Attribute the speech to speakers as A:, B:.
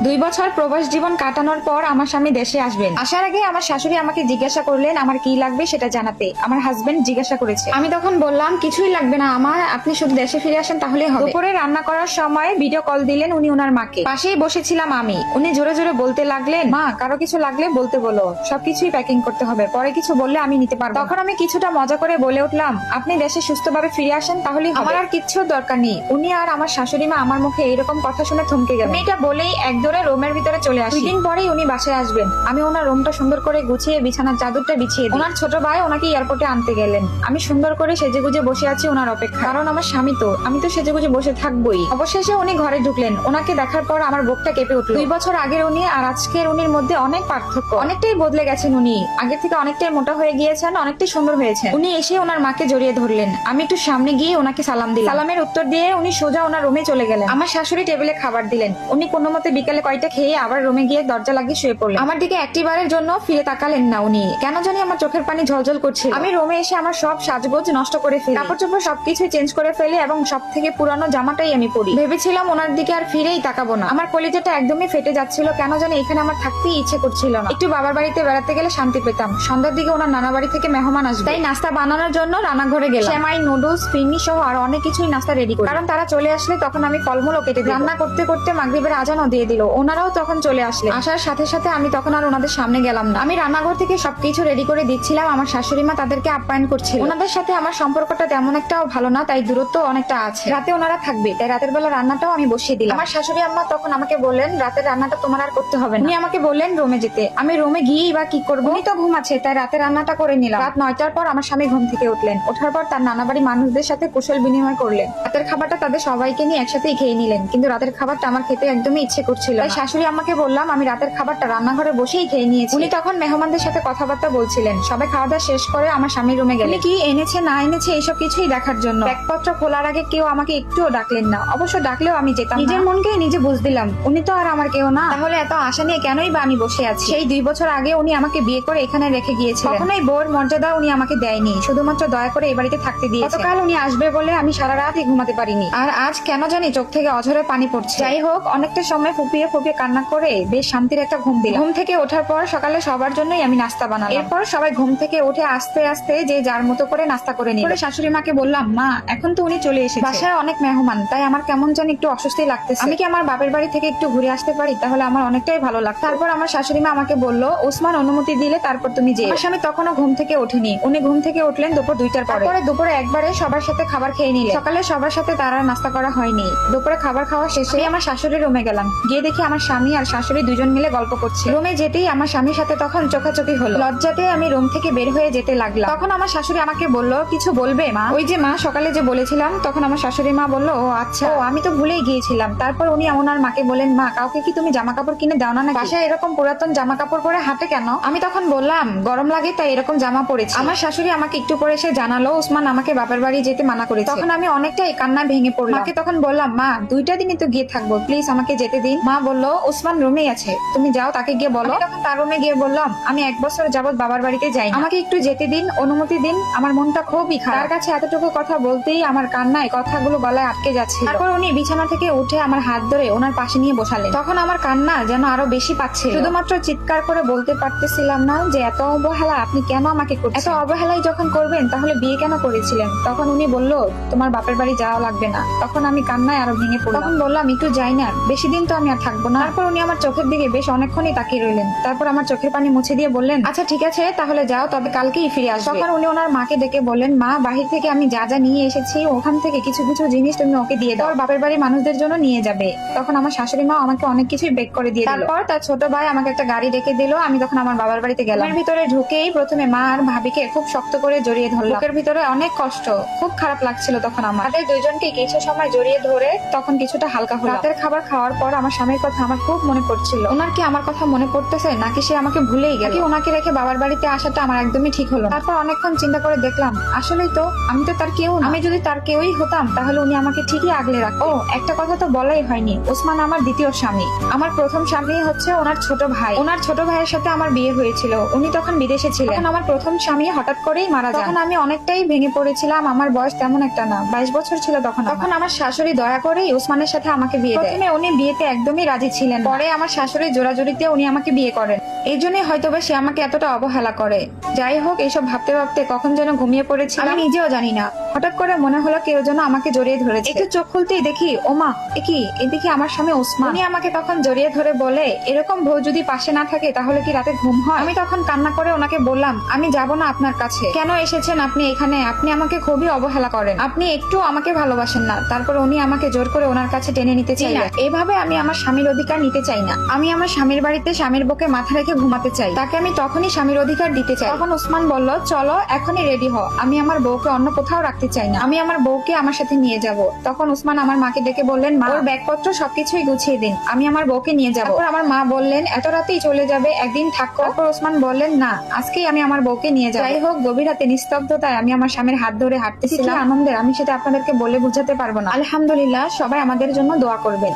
A: 2 বছর প্রবাস জীবন কাটানোর পর আমার স্বামী দেশে আসবেন। আসার আগে আমার শাশুড়ি আমাকে জিজ্ঞাসা করলেন আমার কি লাগবে সেটা জানাতে। আমার হাজবেন্ড জিজ্ঞাসা করেছে, আমি তখন বললাম কিছুই লাগবে না আমার, আপনি শুধু দেশে ফিরে আসেন তাহলেই হবে। দুপুরে রান্না করার সময় ভিডিও কল দিলেন উনি ওনার মাকে। পাশেই বসেছিলাম আমি। উনি জোরে জোরে বলতে লাগলেন, মা কারো কিছু লাগলে বলতে বলো, সবকিছুই প্যাকিং করতে হবে, পরে কিছু বললে আমি নিতে পারবো। তখন আমি কিছুটা মজা করে বলে উঠলাম, আপনি দেশে সুস্থভাবে ফিরে আসেন তাহলেই হবে, আমার আর কিচ্ছু দরকার নেই। উনি আর আমার শাশুড়ি মা আমার মুখে এইরকম কথা শুনে থমকে গেলেন। এটা বলেই একদৌড়ে রুমের ভিতরে চলে আসি। 2 দিন পরেই উনি বাসায় আসবেন। আমি ওনার রুমটা সুন্দর করে গুছিয়ে বিছানার চাদরটা বিছিয়ে দিই। ওনার ছোট ভাই ওনাকে এয়ারপোর্টে আনতে গেলেন। আমি সুন্দর করে সেজেগুজে বসে আছি ওনার অপেক্ষা, কারণ আমার স্বামী তো, আমি তো সেজেগুজে বসে থাকবোই। অবশেষে উনি ঘরে ঢুকলেন। ওনাকে দেখার পর আমার বুকটা কেঁপে উঠল। 2 বছর আগের উনি আর আজকের উনির মধ্যে অনেক পার্থক্য, অনেকটাই বদলে গেছেন উনি। আগের থেকে অনেকটাই মোটা হয়ে গিয়েছেন, অনেকটাই সুন্দর হয়েছেন। উনি এসে ওনার মাকে জড়িয়ে ধরলেন। আমি একটু সামনে গিয়ে ওনাকে সালাম দিলাম। সালামের উত্তর দিয়ে উনি সোজা ওনার রুমে চলে গেলেন। আমার শাশুড়ি টেবিলে খাবার দিলেন। উনি কোনো মতে বিকালে কয়টা খেয়ে আবার রুমে গিয়ে দরজা লাগিয়ে শুয়ে পড়লেন। আমার দিকে একটিবারের জন্য ফিরে তাকালেন না উনি। কেন জানি আমার চোখের পানি ঝলঝল করছিল। আমি রুমে এসে আমার সব সাজগোজ নষ্ট করে ফেলি, কাপড় চোপড় সবকিছু চেঞ্জ করে ফেলি এবং সব থেকে পুরানো জামাটাই আমি পরি। ভেবেছিলাম ওনার দিকে আর ফিরেই তাকাবো না। আমার কলিজাটা একদমই ফেটে যাচ্ছিল। কেন জানি এখানে আমার থাকতেই ইচ্ছে করছিল না। একটু বাবার বাড়িতে বেড়াতে গেলে শান্তি পেতাম। সন্ধ্যার দিকে ওনার নানা বাড়ি থেকে মেহমান আসবে, তাই নাস্তা বানানোর জন্য রান্নাঘরে গেলাম। সেমাই, নুডলস, ফিরনি সহ আর অনেক কিছুই নাস্তা রেডি করি, কারণ তারা চলে আসলে তখন আমি ফলমূলও কেটে দিই। রান্না করতে করতে মাগরিবের আজানও দিয়ে দিল। ওনারাও তখন চলে আসলে। আসার সাথে সাথে আমি তখন আর ওনাদের সামনে গেলাম না। আমি রান্নাঘর থেকে সবকিছু রেডি করে দিচ্ছিলাম। আমার শাশুড়ি মা তাদেরকে আপ্যায়ন করছিল। ওনাদের সাথে আমার সম্পর্কটা তেমন একটাও ভালো না, তাই দূরত্ব অনেকটা আছে। রাতে ওনারা থাকবে, তাই রাতের বেলা রান্নাটাও আমি বসিয়ে দিলাম। আমার শাশুড়ি আম্মা তখন আমাকে বললেন, রাতের রান্নাটা তোমার আর করতে হবে না। উনি আমাকে বললেন রুমে যেতে। আমি রুমে গিয়েই বা কি করবো, উনি তো ঘুমাচ্ছে, তাই রাতে রান্নাটা করে নিলাম। রাত 9টার পর আমার স্বামী ঘুম থেকে উঠলেন। ওঠার পর তার নানা বাড়ি মানুষদের সাথে কুশল বিনিময় করলেন। রাতের খাবারটা তাদের সবাইকে নিয়ে একসাথেই খেয়ে নিলেন, কিন্তু রাতের খাবারটা আমার খেতে একদমই ইচ্ছে করছিল। তাই শাশুড়ি আমাকে বললাম আমি রাতের খাবারটা রান্নাঘরে বসেই খেয়ে নিয়েছি। উনি তখন মেহমানদের সাথে কথাবার্তা বলছিলেন। সবাই খাওয়া দাওয়া শেষ করে আমার স্বামীর রুমে গেলেন কি এনেছে না এনেছে এইসব কিছুই দেখার জন্য। ব্যাগপত্র খোলার আগে কেউ আমাকে একটুও ডাকলেন না। অবশ্য ডাকলেও আমি যেতাম। নিজের মনকেই নিজে বুঝ দিলাম উনি তো আর আমার কেউ না, তাহলে এত আশা নিয়ে কেনই বা আমি বসে আছি। সেই 2 বছর আগে উনি আমাকে বিয়ে করে এখানে রেখে গিয়েছিলেন। কখনোই বউর মর্যাদা উনি আমাকে দেয়নি, শুধুমাত্র দয়া করে এই বাড়িতে থাকতে দিয়েছে। গতকাল উনি আসবে বলে আমি সারা রাতই ঘুমাতে পারিনি, আর আজ কেন জানি চোখ থেকে অঝরে পানি পড়ছে। যাই হোক, অনেকটা সময় ফুপিয়ে ফুপিয়ে কান্না করে বেশ শান্তির একটা ঘুম দিলাম। ঘুম থেকে ওঠার পর সকালে সবার জন্যই আমি নাস্তা বানালাম। এরপর সবাই ঘুম থেকে উঠে আস্তে আস্তে যে যার মতো করে নাস্তা করে নিল। শাশুড়ি মাকে বললাম, মা এখন তো উনি চলে এসেছে, বাসায় অনেক মেহমান, তাই আমার কেমন জানি একটু অস্বস্তি লাগতেছে। আমি কি আমার বাপের বাড়ি থেকে একটু ঘুরে আসতে পারি, তাহলে আমার অনেকটাই ভালো লাগতো। তারপর আমার শাশুড়ি মা আমাকে বললো, ওসমান অনুমতি দিলে তারপর তুমি যে। আমার স্বামী তখনও ঘুম থেকে ওঠেনি। উনি ঘুম থেকে উঠলেন দুপুর 2টার পরে। দুপুরে একবারে সবার সাথে খাবার খেয়ে নিলেন। সকালে সবার সাথে তার আর নাস্তা করা হয়নি। দুপুরে খাবার খাওয়া শেষে আমার শাশুড়ির রুমে গেলাম। গিয়ে দেখি আমার স্বামী আর শাশুড়ি দুজন মিলে গল্প করছে। রুমে যেতেই আমার স্বামীর সাথে তখন চোখাচোখি হলো। লজ্জাতে আমি রুম থেকে বের হয়ে যেতে লাগলাম। তখন আমার শাশুড়ি আমাকে বললো, কিছু বলবে মা? ওই যে মা সকালে যে বলেছিলাম। তখন আমার শাশুড়ি মা বললো, ও আচ্ছা, ও আমি তো ভুলেই গিয়েছিলাম। তারপর উনি ওনার মাকে বলেন, মা কাউকে কি তুমি জামা কাপড় কিনে দাও না নাকি? বাসায় এরকম পুরাতন জামা কাপড় পরে হাঁটে কেন? আমি তখন বললাম, গরম লাগে তাই এরকম জামা পরেছি। আমার শাশুড়ি আমাকে একটু পরে এসে জানালো ওসমান আমাকে বাপের বাড়ি যেতে মানা করেছে। তখন আমি অনেকটাই কান্নায় ভেঙে পড়লাম। মাকে তখন বললাম, মা 2টা দিনই তো গিয়ে থাকবো, প্লিজ আমাকে যেতে দিন। মা বললো, ওসমান রুমেই আছে, তুমি যাও তাকে গিয়ে বলো। তখন তার রুমে গিয়ে বললাম, আমি 1 বছর যাবত বাবার বাড়িতে যাই, আমাকে একটু যেতে দিন, অনুমতি দিন, আমার মনটা খুবই খারাপ। তার কাছে এতটুকু কথা বলতেই আমার কান্নায় কথাগুলো গলায় আটকে যাচ্ছে। তারপর উনি বিছানা থেকে উঠে আমার হাত ধরে ওনার পাশে নিয়ে বসালেন। তখন আমার কান্না যেন আরো বেশি পাচ্ছে। শুধুমাত্র চিৎকার করে বলতে পারতেছিলাম না যে এত অবহেলা আপনি কেন আমাকে করছেন। এত অবহেলাই যখন করবেন তাহলে বিয়ে কেন করেছিলেন? তখন উনি বললো, তোমার বাপের বাড়ি যাওয়া লাগবে না। তখন আমি কান্নায় আরো ভেঙে পড়লাম। তখন বললাম, একটু যাই না, বেশি দিন তো আমি আর থাকবো না। তারপর উনি আমার চোখের দিকে বেশ অনেকক্ষণই তাকিয়ে রইলেন। তারপর আমার চোখের পানি মুছে দিয়ে বললেন, আচ্ছা ঠিক আছে তাহলে যাও, তবে কালকেই ফিরে আসবে। তখন উনি ওনার মাকে ডেকে বললেন, মা বাহির থেকে আমি যা যা নিয়ে এসেছি ওখান থেকে কিছু কিছু জিনিস তুমি ওকে দিয়ে দাও, বাপের বাড়ির মানুষদের জন্য নিয়ে যাবে। তখন আমার শাশুড়ি মা আমাকে অনেক কিছুই বেক করে দিয়ে দিল। তারপর তার ছোট ভাই আমাকে একটা গাড়ি ডেকে দিল। আমি তখন আমার বাবার বাড়িতে গেলাম। এর ভিতরে ঢুকেই প্রথমে মা আর ভাবিকে খুব শক্ত করে জড়িয়ে ধরলাম। বুকের ভিতরে অনেক কষ্ট, খুব খারাপ লাগছিল তখন আমার। তাদের দুইজনকে কিছু সময় জড়িয়ে ধরে তখন কিছুটা হালকা হলো। রাতের খাবার খাওয়ার পর আমার স্বামীর কথা আমার খুব মনে পড়ছিল। ওনার কি আমার কথা মনে পড়তেছে নাকি সে আমাকে ভুলেই গেল? ওনাকে রেখে বাবার বাড়িতে আসাটা আমার একদমই ঠিক হলো। তারপর অনেকক্ষণ চিন্তা করে দেখলাম আসলেই তো আমি তো তার কেউ না। আমি যদি তার কেউই হতাম তাহলে উনি আমাকে ঠিকই আগলে রাখতো। একটা কথা তো বলাই হয়নি, ওসমান আমার দ্বিতীয় স্বামী। আমার প্রথম স্বামী হচ্ছে ওনার ছোট ভাই। ওনার ছোট ভাইয়ের সাথে আমার বিয়ে হয়েছিল, উনি তখন বিদেশে ছিলেন। আমার প্রথম স্বামী হঠাৎ করেই মারা যান। তখন আমি অনেকটাই ভেঙে পড়েছিলাম। আমার বয়স তেমন একটা না, 22 বছর ছিল তখন। তখন আমার শাশুড়ি দয়া করেই ওসমানের সাথে আমাকে বিয়ে দেয়। প্রথমে উনি বিয়েতে একদমই রাজি ছিলেন না। পরে আমার শাশুড়ির জোরাজুরিতে উনি আমাকে বিয়ে করেন। এই জন্যই হয়তোবা সে আমাকে এতটা অবহেলা করে। যাই হোক, এইসব ভাবতে ভাবতে কখন যেন ঘুমিয়ে পড়েছি, আমি নিজেও জানি না। হঠাৎ করে মনে হলো কেউ যেন আমাকে জড়িয়ে ধরেছে। একটু চোখ খুলতেই দেখি ওমা কি, এদিকে আমার স্বামী ওসমান। উনি আমাকে তখন জড়িয়ে ধরে বলে, এরকম বউ যদি পাশে না থাকে তাহলে কি রাতে ঘুম হয়? আমি তখন কান্না করে ওনাকে বললাম, আমি যাব না আপনার কাছে। কেন এসেছেন আপনি এখানে? আপনি আমাকে খুবই অবহেলা করেন, আপনি একটু আমাকে ভালোবাসেন না। তারপর উনি আমাকে জোর করে ওনার কাছে টেনে নিতে চাই না। এভাবে আমি আমার স্বামীর অধিকার নিতে চাই না। আমি আমার স্বামীর বাড়িতে স্বামীর বুকে মাথা রেখে ঘুমাতে চাই। তাকে আমি তখনই স্বামীর অধিকার দিতে চাই। তখন ওসমান বলল, চলো এখনই রেডি হও, আমি আমার বউকে অন্য কোথাও রাখতে চাই না, আমি আমার বউকে আমার সাথে নিয়ে যাব। তখন ওসমান আমার মাকে ডেকে বললেন, মা, ওর ব্যাগপত্র সবকিছুই গুছিয়ে দিন, আমি আমার বউকে নিয়ে যাব। তারপর আমার মা বললেন, এত রাতেই চলে যাবে, একদিন থাকো। তারপর ওসমান বললেন, না, আজকেই আমি আমার বউকে নিয়ে যাব। যাই হোক, গভীর রাতে নিস্তব্ধতায় আমি আমার স্বামীর হাত ধরে হাঁটতেছিলাম। আনন্দের আমি সেটা আপনাদেরকে বলে বুঝাতে পারবো না। আলহামদুলিল্লাহ, সবাই আমাদের জন্য দোয়া করবেন।